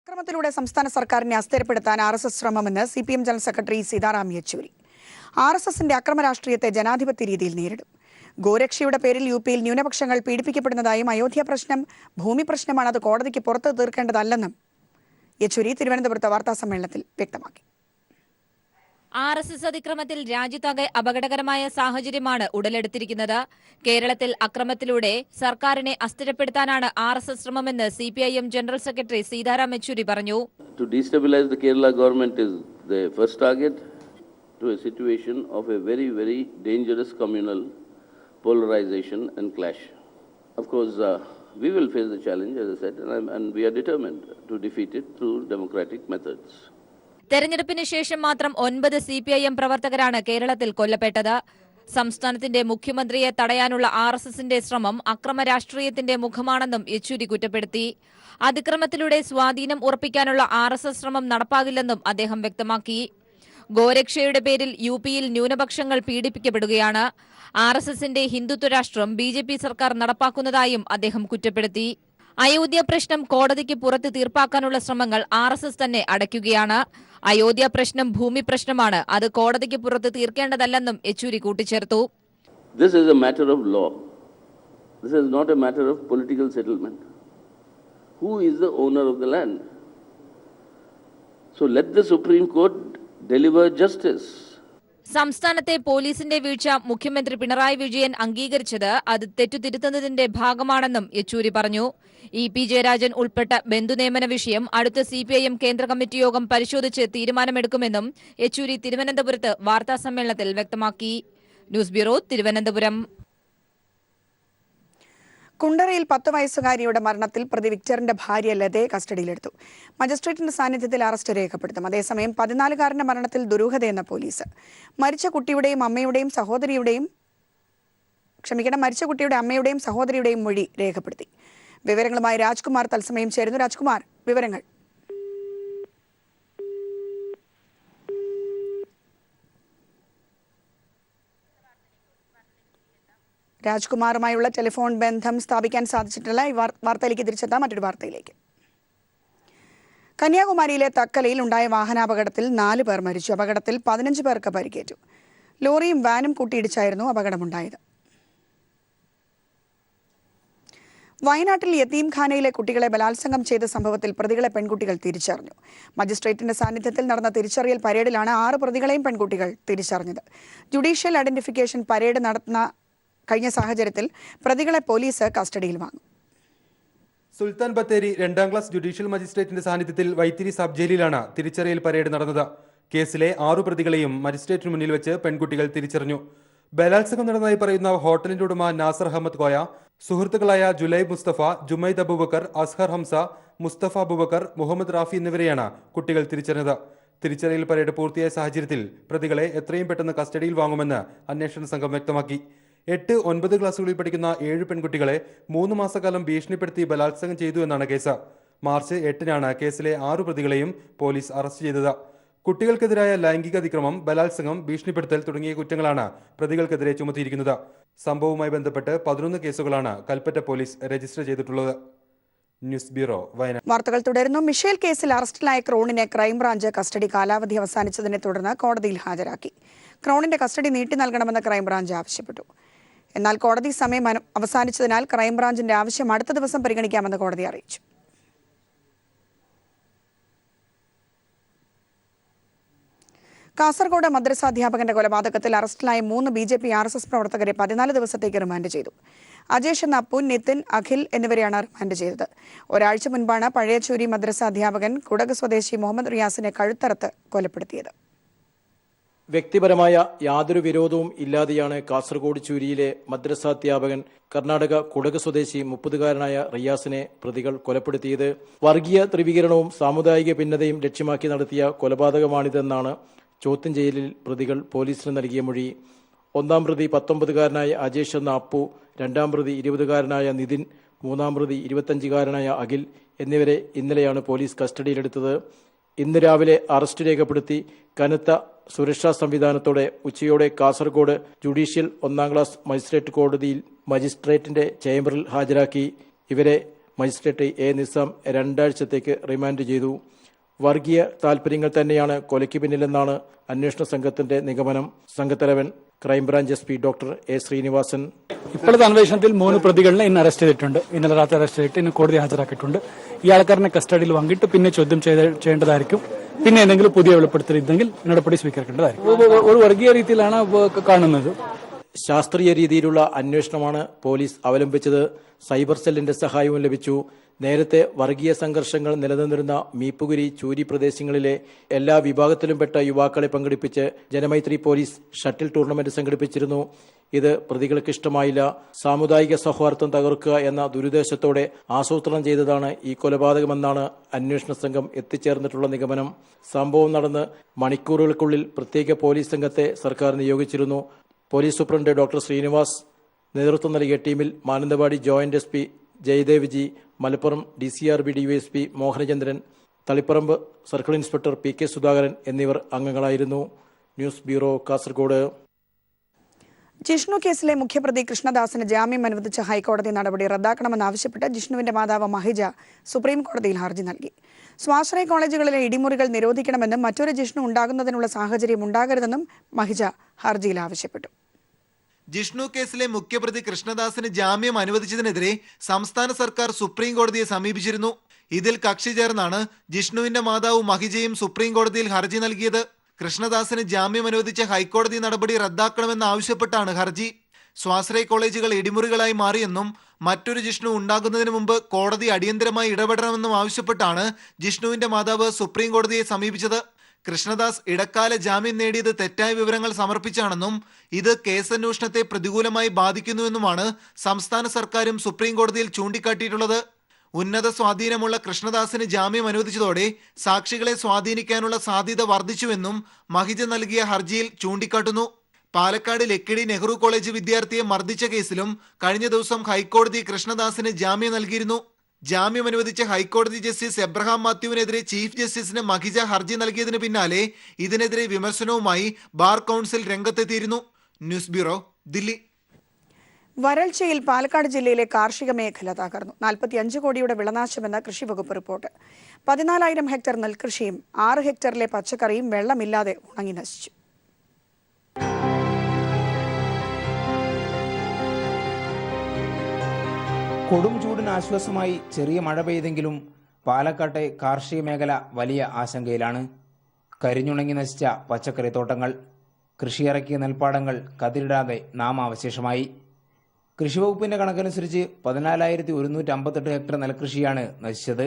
അക്രമത്തിലൂടെ സംസ്ഥാന സർക്കാരിനെ അസ്ഥിരപ്പെടുത്താൻ RSS ശ്രമമെന്ന് CPM general secretary Sitaram Yechury. RSSന്റെ അക്രമ രാഷ്ട്രീയത്തെ ജനാധിപത്യ രീതിയിൽ നേരിടും. ഗോരക്ഷയുടെ പേരിൽ UPയിൽ ന്യൂനപക്ഷങ്ങൾ പീഡിപ്പിക്കപ്പെടുന്നതായും അയോധ്യ പ്രശ്നം ഭൂമി പ്രശ്നമാണ്, അത് കോടതിക്ക് പുറത്ത് തീർക്കേണ്ടതല്ലെന്നും യെച്ചൂരി തിരുവനന്തപുരത്ത് വാർത്താസമ്മേളനത്തിൽ വ്യക്തമാക്കി. RSS അതിക്രമത്തിൽ രാജ്യത്താകെ അപകടകരമായ സാഹചര്യമാണ് ഉടലെടുത്തിരിക്കുന്നത്. കേരളത്തിൽ അക്രമത്തിലൂടെ സർക്കാരിനെ അസ്ഥിരപ്പെടുത്താനാണ് RSS ശ്രമമെന്ന് CPIM general secretary Sitaram Yechury പറഞ്ഞു. To destabilize the Kerala government is the first target to a situation of a very, very dangerous communal polarization and clash. Of course, we will face the challenge, as I said, and we are determined to defeat it through democratic methods. തെരഞ്ഞെടുപ്പിന് ശേഷം മാത്രം 9 CPIM പ്രവർത്തകരാണ് കേരളത്തിൽ കൊല്ലപ്പെട്ടത്. സംസ്ഥാനത്തിന്റെ മുഖ്യമന്ത്രിയെ തടയാനുള്ള RSSന്റെ ശ്രമം അക്രമ രാഷ്ട്രീയത്തിന്റെ മുഖമാണെന്നും യെച്ചൂരി കുറ്റപ്പെടുത്തി. അതിക്രമത്തിലൂടെ സ്വാധീനം ഉറപ്പിക്കാനുള്ള RSS ശ്രമം നടപ്പാകില്ലെന്നും അദ്ദേഹം വ്യക്തമാക്കി. ഗോരക്ഷയുടെ പേരിൽ UPയിൽ ന്യൂനപക്ഷങ്ങൾ പീഡിപ്പിക്കപ്പെടുകയാണ്. RSSന്റെ ഹിന്ദുത്വ രാഷ്ട്രം BJP സർക്കാർ നടപ്പാക്കുന്നതായും അദ്ദേഹം കുറ്റപ്പെടുത്തി. അയോധ്യ പ്രശ്നം കോടതിക്ക് പുറത്ത് തീർപ്പാക്കാനുള്ള ശ്രമങ്ങൾ RSS തന്നെ അടയ്ക്കുകയാണ്. അയോധ്യ പ്രശ്നം ഭൂമി പ്രശ്നമാണ്, അത് കോടതിക്ക് പുറത്ത് തീർക്കേണ്ടതല്ലെന്നും യെച്ചൂരി കൂട്ടിച്ചേർത്തു. This is a matter of law. This is not a matter of political settlement. Who is the owner of the land? So let the Supreme Court deliver justice. സംസ്ഥാനത്തെ പോലീസിന്റെ വീഴ്ച മുഖ്യമന്ത്രി പിണറായി വിജയൻ അംഗീകരിച്ചത് അത് തെറ്റുതിരുത്തുന്നതിന്റെ ഭാഗമാണെന്നും യെച്ചൂരി പറഞ്ഞു. EP ജയരാജൻ ഉൾപ്പെട്ട ബന്ധുനിയമന വിഷയം അടുത്ത CPIM കേന്ദ്ര കമ്മിറ്റി യോഗം പരിശോധിച്ച് തീരുമാനമെടുക്കുമെന്നും യെച്ചൂരി തിരുവനന്തപുരത്ത് വാർത്താസമ്മേളനത്തിൽ വ്യക്തമാക്കി. News bureau, Thiruvananthapuram. കുണ്ടറയിൽ 10 വയസ്സുകാരിയുടെ മരണത്തിൽ പ്രതി വിക്ടറിന്റെ ഭാര്യ ലതയെ കസ്റ്റഡിയിലെടുത്തു. മജിസ്ട്രേറ്റിന്റെ സാന്നിധ്യത്തിൽ അറസ്റ്റ് രേഖപ്പെടുത്തും. അതേസമയം 14-കാരന്റെ മരണത്തിൽ ദുരൂഹതയെന്ന പോലീസ്. മരിച്ച കുട്ടിയുടെ അമ്മയുടെയും സഹോദരിയുടെയും മൊഴി രേഖപ്പെടുത്തി. വിവരങ്ങളുമായി രാജ്കുമാർ തത്സമയം ചേരുന്നു. രാജ്കുമാർ, വിവരങ്ങൾ. രാജ്കുമാറുമായുള്ള ടെലിഫോൺ ബന്ധം സ്ഥാപിക്കാൻ സാധിച്ചിട്ടില്ല. ഈ വാർത്തയിലേക്ക് തിരിച്ചെത്താം. മറ്റൊരു വാർത്തയിലേക്ക്. കന്യാകുമാരിയിലെ തക്കലയിൽ ഉണ്ടായ വാഹനാപകടത്തിൽ 4 പേർ മരിച്ചു. അപകടത്തിൽ 15 പേർക്ക് പരിക്കേറ്റു. ലോറിയും വാനും കൂട്ടിയിടിച്ചായിരുന്നു അപകടമുണ്ടായത്. വയനാട്ടിൽ യതീംഖാനയിലെ കുട്ടികളെ ബലാത്സംഗം ചെയ്ത സംഭവത്തിൽ പ്രതികളെ പെൺകുട്ടികൾ തിരിച്ചറിഞ്ഞു. മജിസ്ട്രേറ്റിന്റെ സാന്നിധ്യത്തിൽ നടന്ന തിരിച്ചറിയൽ പരേഡിലാണ് 6 പ്രതികളെയും പെൺകുട്ടികൾ തിരിച്ചറിഞ്ഞത്. ജുഡീഷ്യൽ ഐഡന്റിഫിക്കേഷൻ പരേഡ് നടത്തുന്ന കഴിഞ്ഞ സാഹചര്യത്തിൽ പ്രതികളെ പോലീസ് കസ്റ്റഡിയിൽ വാങ്ങും. സുൽത്താൻ ബത്തേരി 2ാം ക്ലാസ് ജുഡീഷ്യൽ മജിസ്ട്രേറ്റിന്റെ സാന്നിധ്യത്തിൽ വൈത്തിരി സബ് ജയിലിലാണ് തിരിച്ചറിയൽ പരേഡ് നടന്നത്. കേസിലെ 6 പ്രതികളെയും മജിസ്ട്രേറ്റിന് മുന്നിൽ വെച്ച് പെൺകുട്ടികൾ തിരിച്ചറിഞ്ഞു. ബലാത്സംഗം നടന്നതായി പറയുന്ന ഹോട്ടലിന്റെ ഉടമ നാസർ അഹമ്മദ് കോയ, സുഹൃത്തുക്കളായ ജുലൈബ് മുസ്തഫ, ജുമൈദ് അബൂബക്കർ, അസ്ഹർ ഹംസ, മുസ്തഫ അബൂബക്കർ, മുഹമ്മദ് റാഫി എന്നിവരെയാണ് കുട്ടികൾ തിരിച്ചറിഞ്ഞത്. തിരിച്ചറിയൽ പരേഡ് പൂർത്തിയായ സാഹചര്യത്തിൽ പ്രതികളെ എത്രയും പെട്ടെന്ന് കസ്റ്റഡിയിൽ വാങ്ങുമെന്ന് അന്വേഷണ സംഘം വ്യക്തമാക്കി. 8, 9 ക്ലാസുകളിൽ പഠിക്കുന്ന 7 പെൺകുട്ടികളെ 3 മാസക്കാലം ഭീഷണിപ്പെടുത്തി ബലാത്സംഗം ചെയ്തു എന്നാണ് കേസ്. മാർച്ച് 8-നാണ് കേസിലെ 6 പ്രതികളെയും പോലീസ് അറസ്റ്റ് ചെയ്തത്. കുട്ടികൾക്കെതിരായ ലൈംഗിക അതിക്രമം, ബലാത്സംഗം, ഭീഷണിപ്പെടുത്തൽ തുടങ്ങിയ കുറ്റങ്ങളാണ് പ്രതികൾക്കെതിരെ ചുമത്തിയിരിക്കുന്നത്. സംഭവവുമായി ബന്ധപ്പെട്ട് 11 കേസുകളാണ് കൽപ്പറ്റ പോലീസ് രജിസ്റ്റർ ചെയ്തിട്ടുള്ളത്. News bureau, Wayanad. വാർത്തകൾ തുടരുന്നു. മിഷേൽ കേസിൽ അറസ്റ്റിലായ ക്രോണിനെ ക്രൈംബ്രാഞ്ച് കസ്റ്റഡി കാലാവധി അവസാനിച്ചതിനെ തുടർന്ന് കോടതിയിൽ ഹാജരാക്കി. ക്രോണിന്റെ കസ്റ്റഡി നീട്ടി നൽകണമെന്ന് ക്രൈംബ്രാഞ്ച് ആവശ്യപ്പെട്ടു. എന്നാൽ കോടതി സമയം അവസാനിച്ചതിനാൽ ക്രൈംബ്രാഞ്ചിന്റെ ആവശ്യം അടുത്ത ദിവസം പരിഗണിക്കാമെന്ന് കോടതി അറിയിച്ചു. കാസർഗോഡ് മദ്രസാധ്യാപകന്റെ കൊലപാതകത്തിൽ അറസ്റ്റിലായ 3 BJP RSS പ്രവർത്തകരെ 14 ദിവസത്തേക്ക് റിമാൻഡ് ചെയ്തു. അജേഷ് എന്ന അപ്പു, നിതിൻ, അഖിൽ എന്നിവരെയാണ് റിമാൻഡ് ചെയ്തത്. ഒരാഴ്ച മുൻപാണ് പഴയച്ചൂരി മദ്രസാധ്യാപകൻ കുടക് സ്വദേശി മുഹമ്മദ് റിയാസിനെ കഴുത്തറുത്ത് കൊലപ്പെടുത്തിയത്. വ്യക്തിപരമായ യാതൊരു വിരോധവും ഇല്ലാതെയാണ് കാസർഗോഡ് ചൂരിയിലെ മദ്രസാധ്യാപകൻ കർണാടക കുടക് സ്വദേശി 30-കാരനായ റിയാസിനെ പ്രതികൾ കൊലപ്പെടുത്തിയത്. വർഗീയ ധ്രുവീകരണവും സാമുദായിക ഭിന്നതയും ലക്ഷ്യമാക്കി നടത്തിയ കൊലപാതകമാണിതെന്നാണ് ചോദ്യം ചെയ്യലിൽ പ്രതികൾ പോലീസിന് നൽകിയ മൊഴി. 1-ാം പ്രതി 19-കാരനായ അജേഷ് എന്ന അപ്പു, 2-ാം പ്രതി 20-കാരനായ നിതിൻ, 3-ാം പ്രതി 25-കാരനായ അഖിൽ എന്നിവരെ ഇന്നലെയാണ് പോലീസ് കസ്റ്റഡിയിലെടുത്തത്. ഇന്ന് രാവിലെ അറസ്റ്റ് രേഖപ്പെടുത്തി കനത്ത സുരക്ഷാ സംവിധാനത്തോടെ ഉച്ചയോടെ കാസർഗോഡ് ജുഡീഷ്യൽ 1ാം ക്ലാസ് മജിസ്ട്രേറ്റ് കോടതിയിൽ മജിസ്ട്രേറ്റിന്റെ ചേംബറിൽ ഹാജരാക്കി. ഇവരെ മജിസ്ട്രേറ്റ് എ നിസാം 2 ആഴ്ചത്തേക്ക് റിമാൻഡ് ചെയ്തു. വർഗീയ താൽപര്യങ്ങൾ തന്നെയാണ് കൊലയ്ക്ക് പിന്നിലെന്നാണ് അന്വേഷണ സംഘത്തിന്റെ നിഗമനം. സംഘത്തലവൻ crime branch SP doctor A Srinivasan. ഇപ്പോഴത്തെ അന്വേഷണത്തിൽ 3 പ്രതികളെ ഇന്ന് അറസ്റ്റ് ചെയ്തിട്ടുണ്ട്. ഇന്നലെ രാത്രി അറസ്റ്റ് ചെയ്തിട്ട് ഇന്ന് കോടതി ഹാജരാക്കിയിട്ടുണ്ട്. ഈ ആൾക്കാരനെ കസ്റ്റഡിയിൽ വാങ്ങിയിട്ട് പിന്നെ ചോദ്യം ചെയ്യേണ്ടതായിരിക്കും. പിന്നെ എന്തെങ്കിലും പുതിയ വെളിപ്പെടുത്തൽ ഇല്ലെങ്കിൽ നടപടി സ്വീകരിക്കേണ്ടതായിരിക്കും. ഒരു വർഗീയ രീതിയിലാണ് കാണുന്നത്. ശാസ്ത്രീയ രീതിയിലുള്ള അന്വേഷണമാണ് പോലീസ് അവലംബിച്ചത്. സൈബർ സെല്ലിന്റെ സഹായവും ലഭിച്ചു. നേരത്തെ വർഗീയ സംഘർഷങ്ങൾ നിലനിന്നിരുന്ന മീപ്പുകുരി, ചൂരി പ്രദേശങ്ങളിലെ എല്ലാ വിഭാഗത്തിലും പെട്ട യുവാക്കളെ പങ്കെടുപ്പിച്ച് ജനമൈത്രി പോലീസ് ഷട്ടിൽ ടൂർണമെന്റ് സംഘടിപ്പിച്ചിരുന്നു. ഇത് പ്രതികൾക്ക് ഇഷ്ടമായില്ല. സാമുദായിക സൗഹാർദ്ദം തകർക്കുക എന്ന ദുരുദ്ദേശത്തോടെ ആസൂത്രണം ചെയ്തതാണ് ഈ കൊലപാതകമെന്നാണ് അന്വേഷണ സംഘം എത്തിച്ചേർന്നിട്ടുള്ള നിഗമനം. സംഭവം നടന്ന് മണിക്കൂറുകൾക്കുള്ളിൽ പ്രത്യേക പോലീസ് സംഘത്തെ സർക്കാർ നിയോഗിച്ചിരുന്നു. പോലീസ് സൂപ്രണ്ട് ഡോക്ടർ ശ്രീനിവാസ് നേതൃത്വം നൽകിയ ടീമിൽ Mananthavady joint SP Jayadev G, Malappuram DCRB DYSP Mohanachandran, Taliparamba circle inspector PK Sudhakaran എന്നിവർ അംഗങ്ങളായിരുന്നു. News bureau, Kasaragod. ജിഷ്ണു കേസിലെ മുഖ്യപ്രതി കൃഷ്ണദാസിന് ജാമ്യം അനുവദിച്ച ഹൈക്കോടതി നടപടി റദ്ദാക്കണമെന്നാവശ്യപ്പെട്ട് ജിഷ്ണുവിന്റെ മാതാവ് മഹിജ സുപ്രീം കോടതിയിൽ ഹർജി നൽകി. സ്വാശ്രയ കോളേജുകളിലെ ഇടിമുറികൾ നിരോധിക്കണമെന്നും മറ്റൊരു ജിഷ്ണു ഉണ്ടാകുന്നതിനുള്ള സാഹചര്യം ഉണ്ടാകരുതെന്നും മഹിജ ഹർജിയിൽ ആവശ്യപ്പെട്ടു. ജിഷ്ണു കേസിലെ മുഖ്യപ്രതി കൃഷ്ണദാസിന് ജാമ്യം അനുവദിച്ചതിനെതിരെ സംസ്ഥാന സർക്കാർ സുപ്രീം കോടതിയെ സമീപിച്ചിരുന്നു. ഇതിൽ കക്ഷി ചേർന്നാണ് ജിഷ്ണുവിന്റെ മാതാവ് മഹിജയും സുപ്രീം കോടതിയിൽ ഹർജി നൽകിയത്. കൃഷ്ണദാസിന് ജാമ്യം അനുവദിച്ച ഹൈക്കോടതി നടപടി റദ്ദാക്കണമെന്ന് ആവശ്യപ്പെട്ടാണ് ഹർജി. സ്വാശ്രയ കോളേജുകൾ ഇടിമുറികളായി മാറിയെന്നും മറ്റൊരു ജിഷ്ണു ഉണ്ടാകുന്നതിന് മുമ്പ് കോടതി അടിയന്തരമായി ഇടപെടണമെന്നും ആവശ്യപ്പെട്ടാണ് ജിഷ്ണുവിന്റെ മാതാവ് സുപ്രീം കോടതിയെ സമീപിച്ചത്. കൃഷ്ണദാസ് ഇടക്കാല ജാമ്യം നേടിയത് തെറ്റായ വിവരങ്ങൾ സമർപ്പിച്ചാണെന്നും ഇത് കേസന്വേഷണത്തെ പ്രതികൂലമായി ബാധിക്കുന്നുവെന്നുമാണ് സംസ്ഥാന സർക്കാരും സുപ്രീം കോടതിയിൽ ചൂണ്ടിക്കാട്ടിയിട്ടുള്ളത്. ഉന്നത സ്വാധീനമുള്ള കൃഷ്ണദാസിന് ജാമ്യം അനുവദിച്ചതോടെ സാക്ഷികളെ സ്വാധീനിക്കാനുള്ള സാധ്യത വർദ്ധിച്ചുവെന്നും മഹിജ നൽകിയ ഹർജിയിൽ ചൂണ്ടിക്കാട്ടുന്നു. പാലക്കാട് ലക്കിടി നെഹ്റു കോളേജ് വിദ്യാർത്ഥിയെ മർദ്ദിച്ച കേസിലും കഴിഞ്ഞ ദിവസം ഹൈക്കോടതി കൃഷ്ണദാസിന് ജാമ്യം നൽകിയിരുന്നു. ജാമ്യം അനുവദിച്ച ഹൈക്കോടതി ജസ്റ്റിസ് എബ്രഹാം മാത്യുവിനെതിരെ ചീഫ് ജസ്റ്റിസിന് മഹിജ ഹർജി നൽകിയതിന് പിന്നാലെ ഇതിനെതിരെ വിമർശനവുമായി ബാർ കൗൺസിൽ രംഗത്തെത്തിയിരുന്നു. News bureau, Delhi. വരൾച്ചയിൽ പാലക്കാട് ജില്ലയിലെ കാർഷിക മേഖല തകർന്നു. 45 കോടിയുടെ വിളനാശമെന്ന കൃഷിവകുപ്പ് റിപ്പോർട്ട്. 14,000 ഹെക്ടർ നെൽകൃഷിയും 6 ഹെക്ടറിലെ പച്ചക്കറിയും വെള്ളമില്ലാതെ ഉണങ്ങി നശിച്ചു. കൊടും ചൂടിന് ആശ്വാസമായി ചെറിയ മഴ പെയ്തെങ്കിലും പാലക്കാട്ടെ കാർഷിക മേഖല വലിയ ആശങ്കയിലാണ്. കരിഞ്ഞുണങ്ങി നശിച്ച പച്ചക്കറി തോട്ടങ്ങൾ, കൃഷിയിറക്കിയ നെൽപ്പാടങ്ങൾ കതിരിടാതെ നാമാവശേഷമായി. കൃഷിവകുപ്പിന്റെ കണക്കനുസരിച്ച് 14,158 ഹെക്ടർ നെൽകൃഷിയാണ് നശിച്ചത്.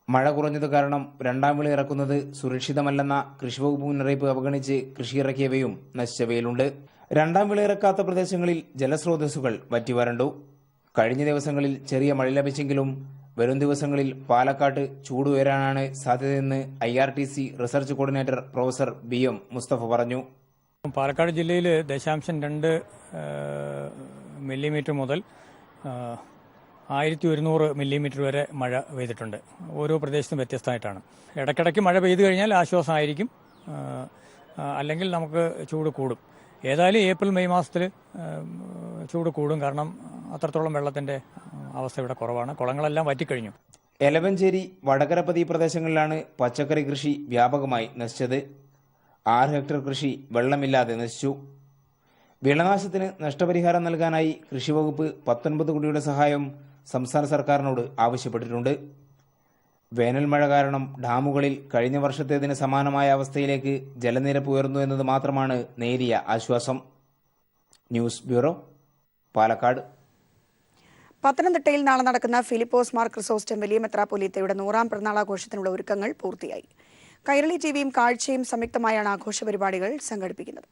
മഴ കുറഞ്ഞത് കാരണം രണ്ടാം വിള ഇറക്കുന്നത് സുരക്ഷിതമല്ലെന്ന കൃഷിവകുപ്പ് മുന്നറിയിപ്പ് അവഗണിച്ച് കൃഷിയിറക്കിയവയും നശിച്ചവയിലുണ്ട്. രണ്ടാം വിള ഇറക്കാത്ത പ്രദേശങ്ങളിൽ ജലസ്രോതസ്സുകൾ വറ്റിവരണ്ടു. കഴിഞ്ഞ ദിവസങ്ങളിൽ ചെറിയ മഴ ലഭിച്ചെങ്കിലും വരും ദിവസങ്ങളിൽ പാലക്കാട്ട് ചൂട് ഉയരാനാണ് സാധ്യതയെന്ന് IRTC research coordinator professor BM Mustafa പറഞ്ഞു. പാലക്കാട് ജില്ലയിൽ 0.2 മില്ലിമീറ്റർ മുതൽ 1100 മില്ലിമീറ്റർ വരെ മഴ പെയ്തിട്ടുണ്ട്. ഓരോ പ്രദേശത്തും വ്യത്യസ്തമായിട്ടാണ്. ഇടയ്ക്കിടയ്ക്ക് മഴ പെയ്തു കഴിഞ്ഞാൽ ആശ്വാസമായിരിക്കും, അല്ലെങ്കിൽ നമുക്ക് ചൂട് കൂടും. ഏതായാലും ഏപ്രിൽ മെയ് മാസത്തിൽ ചൂട് കൂടും. കാരണം അത്രത്തോളം വെള്ളത്തിൻ്റെ അവസ്ഥ ഇവിടെ കുറവാണ്. കുളങ്ങളെല്ലാം വറ്റിക്കഴിഞ്ഞു. എലവഞ്ചേരി, വടകരപ്പതി പ്രദേശങ്ങളിലാണ് പച്ചക്കറി കൃഷി വ്യാപകമായി നശിച്ചത്. 6 ഹെക്ടർ കൃഷി വെള്ളമില്ലാതെ നശിച്ചു. വിളനാശത്തിന് നഷ്ടപരിഹാരം നൽകാനായി കൃഷിവകുപ്പ് 19 കോടിയുടെ സഹായം സംസ്ഥാന സർക്കാരിനോട് ആവശ്യപ്പെട്ടിട്ടുണ്ട്. വേനൽ മഴ കാരണം ഡാമുകളിൽ കഴിഞ്ഞ വർഷത്തേതിന് സമാനമായ അവസ്ഥയിലേക്ക് ജലനിരപ്പ് ഉയർന്നു എന്നത് മാത്രമാണ് നേരിയ ആശ്വാസം. News bureau, Palakkad. പത്തനംതിട്ടയിൽ നാളെ നടക്കുന്ന ഫിലിപ്പോസ് മാർ ക്രിസോസ്റ്റം വലിയ മെത്രാപ്പൊലീത്തയുടെ 100ാം പിറന്നാളാഘോഷത്തിനുള്ള ഒരുക്കങ്ങൾ പൂർത്തിയായി. കൈരളി TVയും കാഴ്ചയും സംയുക്തമായാണ് ആഘോഷ പരിപാടികൾ സംഘടിപ്പിക്കുന്നത്.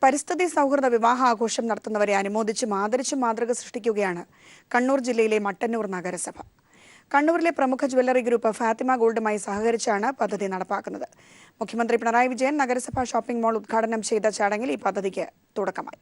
പരിസ്ഥിതി സൗഹൃദ വിവാഹ ആഘോഷം നടത്തുന്നവരെ അനുമോദിച്ചും ആദരിച്ചും മാതൃക സൃഷ്ടിക്കുകയാണ് കണ്ണൂർ ജില്ലയിലെ മട്ടന്നൂർ നഗരസഭ. കണ്ണൂരിലെ പ്രമുഖ ജ്വല്ലറി ഗ്രൂപ്പ് ഫാത്തിമ ഗോൾഡുമായി സഹകരിച്ചാണ് പദ്ധതി നടപ്പാക്കുന്നത്. മുഖ്യമന്ത്രി പിണറായി വിജയൻ നഗരസഭാ ഷോപ്പിംഗ് മാൾ ഉദ്ഘാടനം ചെയ്ത ചടങ്ങിൽ ഈ പദ്ധതിക്ക് തുടക്കമായി.